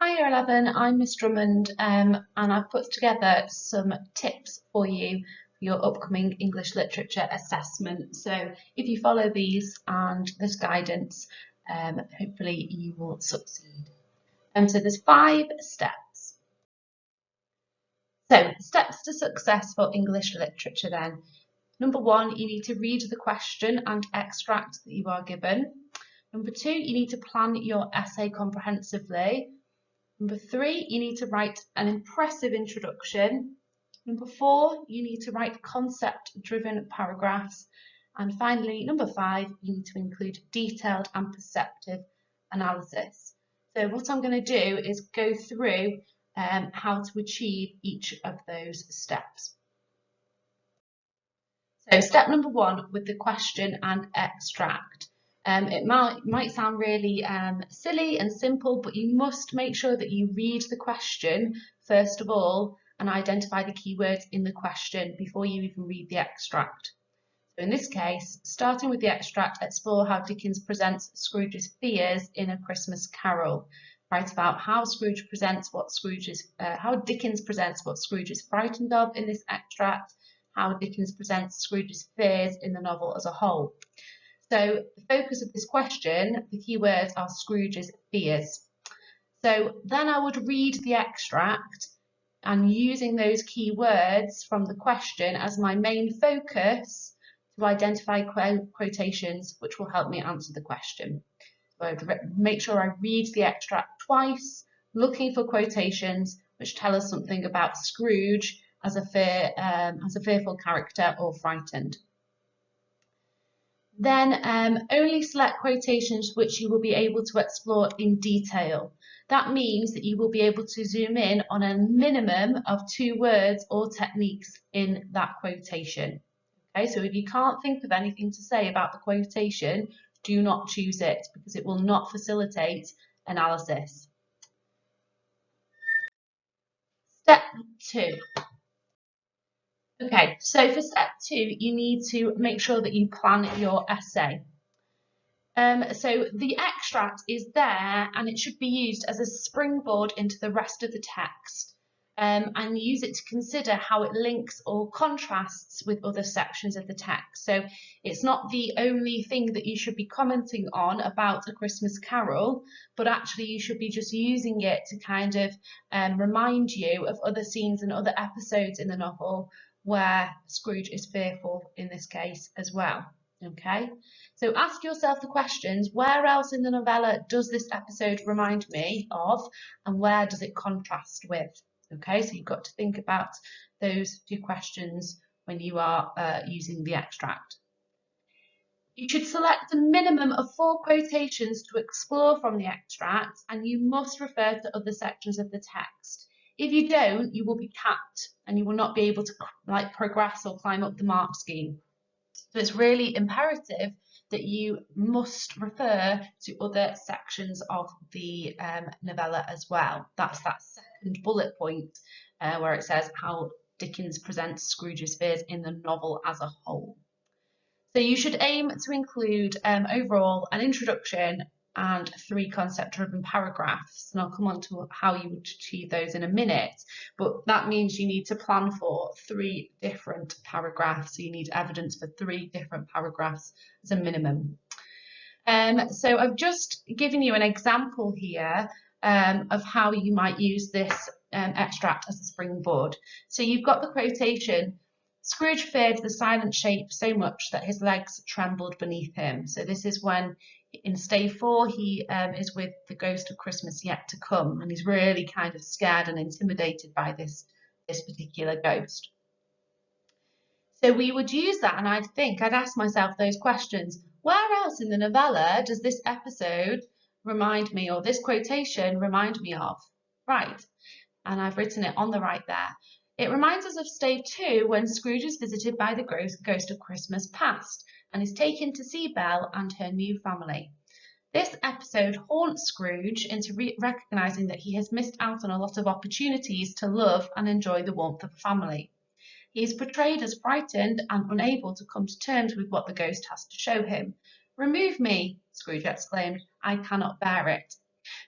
Hi Year 11, I'm Ms Drummond and I've put together some tips for you for your upcoming English Literature assessment. So if you follow these and this guidance, hopefully you will succeed. So there's 5 steps. So steps to success for English Literature then. Number 1, you need to read the question and extract that you are given. Number 2, you need to plan your essay comprehensively. Number 3, you need to write an impressive introduction. Number 4, you need to write concept-driven paragraphs. And finally, number 5, you need to include detailed and perceptive analysis. So what I'm going to do is go through how to achieve each of those steps. So step number 1 with the question and extract. It might sound really silly and simple, but you must make sure that you read the question first of all and identify the keywords in the question before you even read the extract. So in this case, starting with the extract, explore how Dickens presents Scrooge's fears in A Christmas Carol. Write about how Scrooge presents how Dickens presents what Scrooge is frightened of in this extract, how Dickens presents Scrooge's fears in the novel as a whole. So the focus of this question, the keywords are Scrooge's fears. So then I would read the extract and using those keywords from the question as my main focus to identify quotations which will help me answer the question. So I would make sure I read the extract twice, looking for quotations which tell us something about Scrooge as a fearful character or frightened. Then only select quotations which you will be able to explore in detail. That means that you will be able to zoom in on a minimum of 2 words or techniques in that quotation. Okay, so if you can't think of anything to say about the quotation, do not choose it because it will not facilitate analysis. Step 2. Okay, so for step 2, you need to make sure that you plan your essay. So the extract is there and it should be used as a springboard into the rest of the text and use it to consider how it links or contrasts with other sections of the text. So it's not the only thing that you should be commenting on about A Christmas Carol, but actually you should be just using it to kind of remind you of other scenes and other episodes in the novel where Scrooge is fearful in this case as well. Okay, so ask yourself the questions, where else in the novella does this episode remind me of and where does it contrast with? Okay, so you've got to think about those 2 questions when you are using the extract. You should select a minimum of 4 quotations to explore from the extract and you must refer to other sections of the text. If you don't, you will be capped and you will not be able to progress or climb up the mark scheme. So it's really imperative that you must refer to other sections of the novella as well. That's that second bullet point where it says how Dickens presents Scrooge's fears in the novel as a whole. So you should aim to include overall an introduction and 3 concept-driven paragraphs, and I'll come on to how you would achieve those in a minute, but that means you need to plan for 3 different paragraphs, so you need evidence for 3 different paragraphs as a minimum. So I've just given you an example here of how you might use this extract as a springboard. So you've got the quotation, Scrooge feared the silent shape so much that his legs trembled beneath him. So this is when in stave 4 he is with the ghost of Christmas yet to come and he's really kind of scared and intimidated by this particular ghost. So we would use that and I'd ask myself those questions. Where else in the novella does this episode remind me or this quotation remind me of? Right, and I've written it on the right there. It reminds us of stave 2 when Scrooge is visited by the ghost of Christmas past and is taken to see Belle and her new family. This episode haunts Scrooge into recognising that he has missed out on a lot of opportunities to love and enjoy the warmth of a family. He is portrayed as frightened and unable to come to terms with what the ghost has to show him. Remove me, Scrooge exclaimed. I cannot bear it.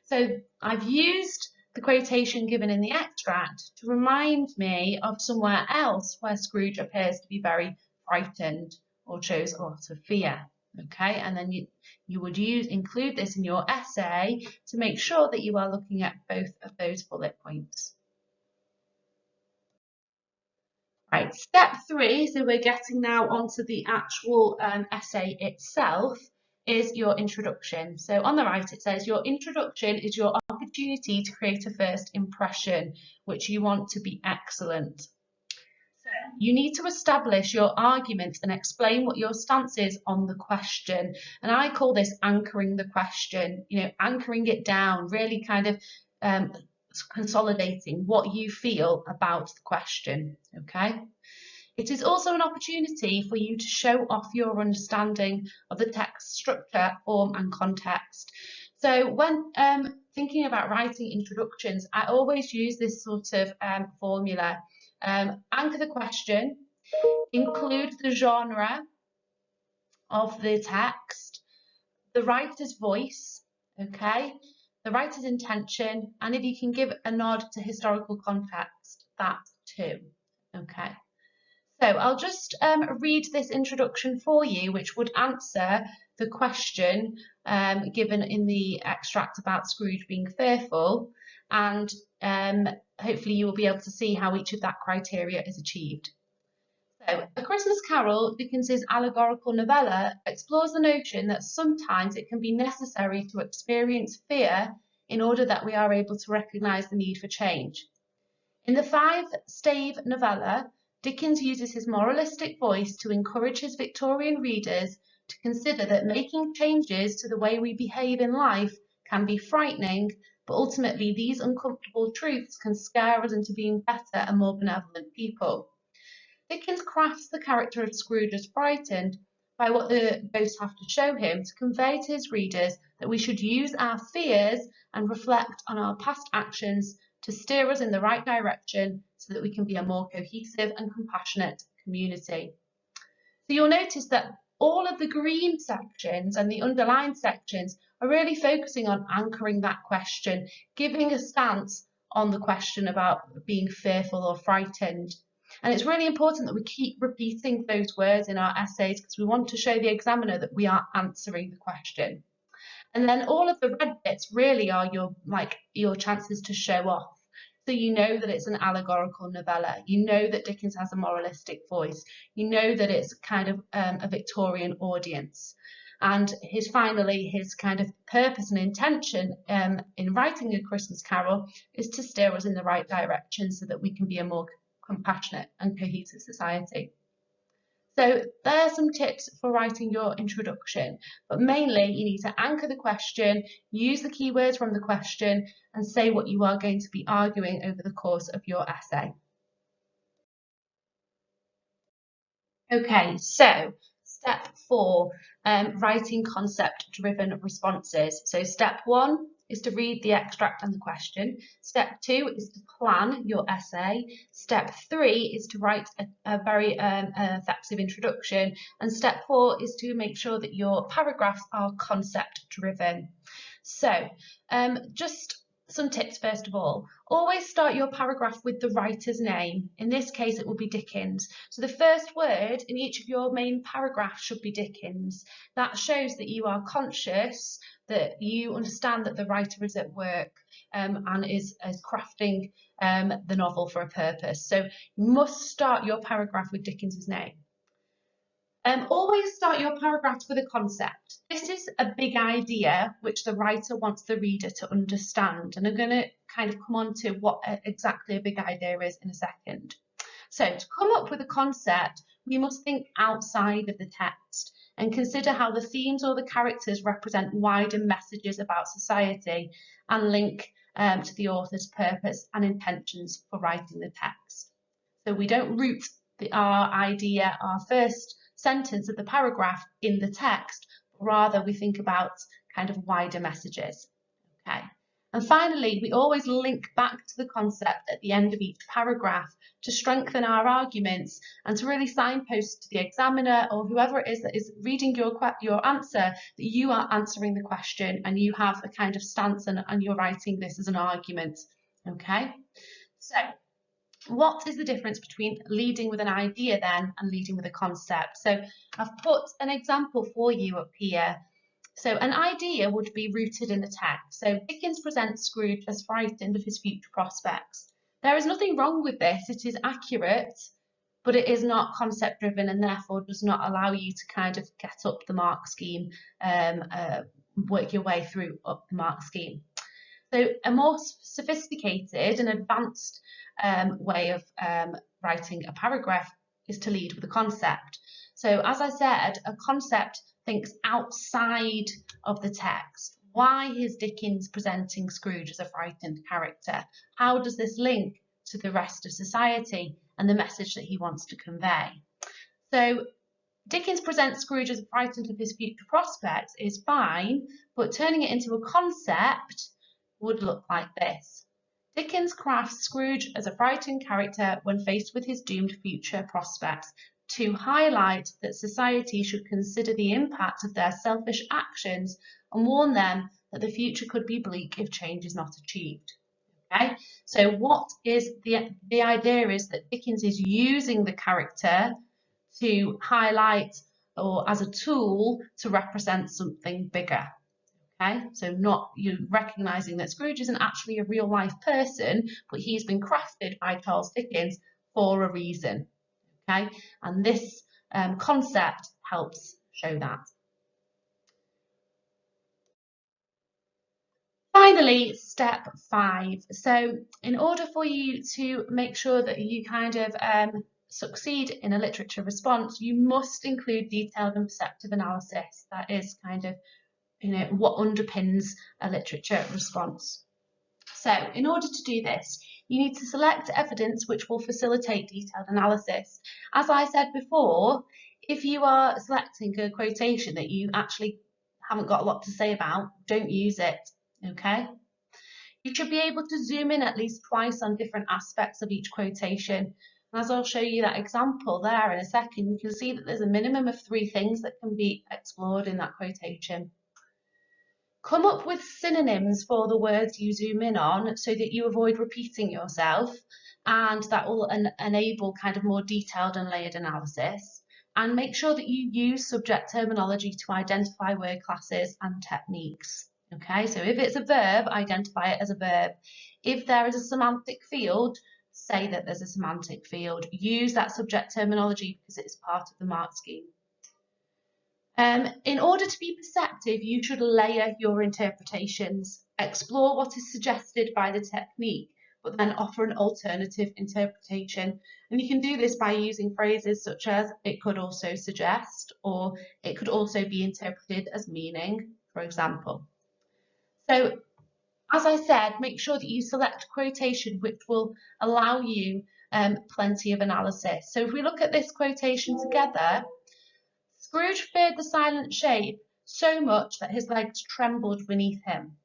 So I've used the quotation given in the extract to remind me of somewhere else where Scrooge appears to be very frightened or shows a lot of fear. Okay, and then you would include this in your essay to make sure that you are looking at both of those bullet points. Right, step 3, so we're getting now onto the actual essay itself, is your introduction. So on the right it says your introduction is your opportunity to create a first impression, which you want to be excellent. So you need to establish your argument and explain what your stance is on the question. And I call this anchoring the question, anchoring it down, really kind of consolidating what you feel about the question, okay? It is also an opportunity for you to show off your understanding of the text structure, form and context. So when thinking about writing introductions, I always use this sort of formula. Anchor the question, include the genre of the text, the writer's voice, okay, the writer's intention, and if you can give a nod to historical context, that too, okay. So I'll just read this introduction for you, which would answer the question given in the extract about Scrooge being fearful, and hopefully you will be able to see how each of that criteria is achieved. So, A Christmas Carol, Dickens's allegorical novella, explores the notion that sometimes it can be necessary to experience fear in order that we are able to recognise the need for change. In the five-stave novella, Dickens uses his moralistic voice to encourage his Victorian readers to consider that making changes to the way we behave in life can be frightening, but ultimately these uncomfortable truths can scare us into being better and more benevolent people. Dickens crafts the character of Scrooge as frightened by what the ghosts have to show him to convey to his readers that we should use our fears and reflect on our past actions to steer us in the right direction so that we can be a more cohesive and compassionate community. So you'll notice that all of the green sections and the underlined sections are really focusing on anchoring that question, giving a stance on the question about being fearful or frightened. And it's really important that we keep repeating those words in our essays because we want to show the examiner that we are answering the question. And then all of the red bits really are your chances to show off. So you know that it's an allegorical novella. You know that Dickens has a moralistic voice. You know that it's kind of a Victorian audience. And his kind of purpose and intention in writing A Christmas Carol is to steer us in the right direction so that we can be a more compassionate and cohesive society. So there are some tips for writing your introduction, but mainly you need to anchor the question, use the keywords from the question, and say what you are going to be arguing over the course of your essay. Okay, so step 4, writing concept-driven responses. So step 1 is to read the extract and the question. Step 2 is to plan your essay. Step 3 is to write a very effective introduction. And step 4 is to make sure that your paragraphs are concept-driven. So just some tips first of all. Always start your paragraph with the writer's name. In this case, it will be Dickens. So the first word in each of your main paragraphs should be Dickens. That shows that you are conscious, that you understand that the writer is at work and is crafting the novel for a purpose. So you must start your paragraph with Dickens's name. Always start your paragraphs with a concept. This is a big idea which the writer wants the reader to understand, and I'm going to kind of come on to what exactly a big idea is in a second. So to come up with a concept, we must think outside of the text and consider how the themes or the characters represent wider messages about society and link to the author's purpose and intentions for writing the text. So we don't root our idea, our first sentence of the paragraph in the text, but rather we think about kind of wider messages. Okay. And finally, we always link back to the concept at the end of each paragraph to strengthen our arguments and to really signpost to the examiner or whoever it is that is reading your answer that you are answering the question and you have a kind of stance and you're writing this as an argument Okay, so what is the difference between leading with an idea then and leading with a concept? So I've put an example for you up here. So an idea would be rooted in a text. So Dickens presents Scrooge as frightened of his future prospects. There is nothing wrong with this. It is accurate, but it is not concept driven and therefore does not allow you to kind of get up the mark scheme, work your way through up the mark scheme. So a more sophisticated and advanced way of writing a paragraph is to lead with a concept. So as I said, a concept thinks outside of the text. Why is Dickens presenting Scrooge as a frightened character? How does this link to the rest of society and the message that he wants to convey? So Dickens presents Scrooge as frightened of his future prospects is fine, but turning it into a concept would look like this. Dickens crafts Scrooge as a frightened character when faced with his doomed future prospects to highlight that society should consider the impact of their selfish actions and warn them that the future could be bleak if change is not achieved. Okay, so what is the idea is that Dickens is using the character to highlight or as a tool to represent something bigger. Okay, so not you recognizing that Scrooge isn't actually a real life person, but he's been crafted by Charles Dickens for a reason. Okay, and this concept helps show that. Finally, step 5. So in order for you to make sure that you kind of succeed in a literature response, you must include detailed and perceptive analysis. That is kind of what underpins a literature response. So in order to do this, you need to select evidence which will facilitate detailed analysis. As I said before, if you are selecting a quotation that you actually haven't got a lot to say about, don't use it, okay? You should be able to zoom in at least twice on different aspects of each quotation. And as I'll show you that example there in a second, you can see that there's a minimum of 3 things that can be explored in that quotation. Come up with synonyms for the words you zoom in on so that you avoid repeating yourself, and that will enable kind of more detailed and layered analysis. And make sure that you use subject terminology to identify word classes and techniques. Okay, so if it's a verb, identify it as a verb. If there is a semantic field, say that there's a semantic field. Use that subject terminology because it's part of the mark scheme. In order to be perceptive, you should layer your interpretations, explore what is suggested by the technique, but then offer an alternative interpretation. And you can do this by using phrases such as "it could also suggest" or "it could also be interpreted as meaning," for example. So, as I said, make sure that you select a quotation which will allow you plenty of analysis. So if we look at this quotation together, Scrooge feared the silent shape so much that his legs trembled beneath him.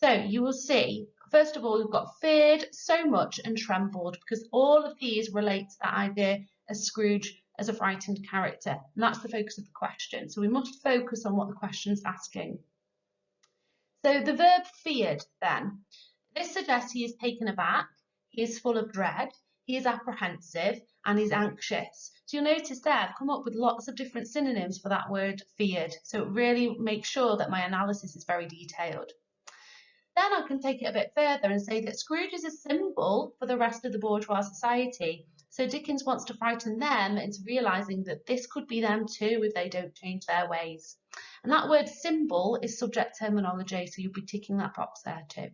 So you will see, first of all, we've got feared so much and trembled, because all of these relate to that idea of Scrooge as a frightened character. And that's the focus of the question. So we must focus on what the question's asking. So the verb feared then. This suggests he is taken aback, he is full of dread, he is apprehensive, and he's anxious. So you'll notice there I've come up with lots of different synonyms for that word feared. So it really makes sure that my analysis is very detailed. Then I can take it a bit further and say that Scrooge is a symbol for the rest of the bourgeois society. So Dickens wants to frighten them into realising that this could be them too if they don't change their ways. And that word symbol is subject terminology, so you'll be ticking that box there too.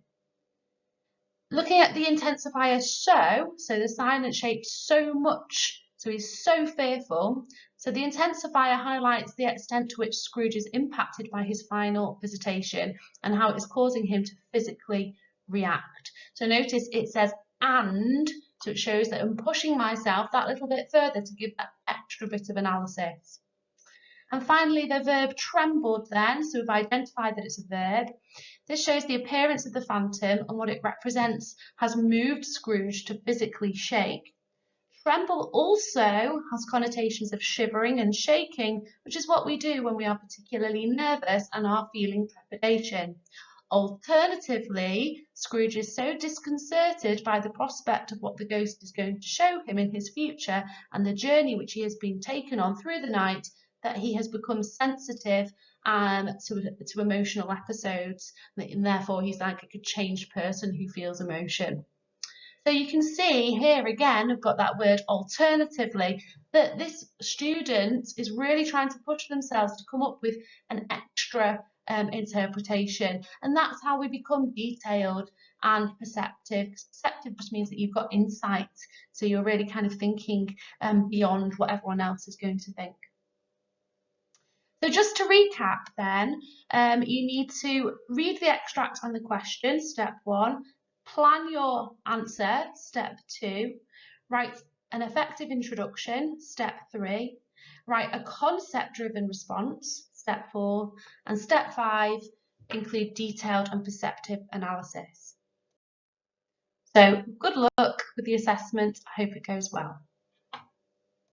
Looking at the intensifier so the silent shape so much, so he's so fearful. So the intensifier highlights the extent to which Scrooge is impacted by his final visitation and how it is causing him to physically react. So notice it says "and," so it shows that I'm pushing myself that little bit further to give that extra bit of analysis. And finally, the verb trembled then, so we've identified that it's a verb. This shows the appearance of the phantom and what it represents has moved Scrooge to physically shake. Tremble also has connotations of shivering and shaking, which is what we do when we are particularly nervous and are feeling trepidation. Alternatively, Scrooge is so disconcerted by the prospect of what the ghost is going to show him in his future and the journey which he has been taken on through the night that he has become sensitive to emotional episodes, and therefore he's like a changed person who feels emotion. So you can see here again, I've got that word alternatively, that this student is really trying to push themselves to come up with an extra interpretation. And that's how we become detailed and perceptive. Perceptive just means that you've got insight. So you're really kind of thinking beyond what everyone else is going to think. So just to recap then, you need to read the extract and the question, step 1, plan your answer, step 2, write an effective introduction, step 3, write a concept-driven response, step 4, and step 5, include detailed and perceptive analysis. So good luck with the assessment. I hope it goes well.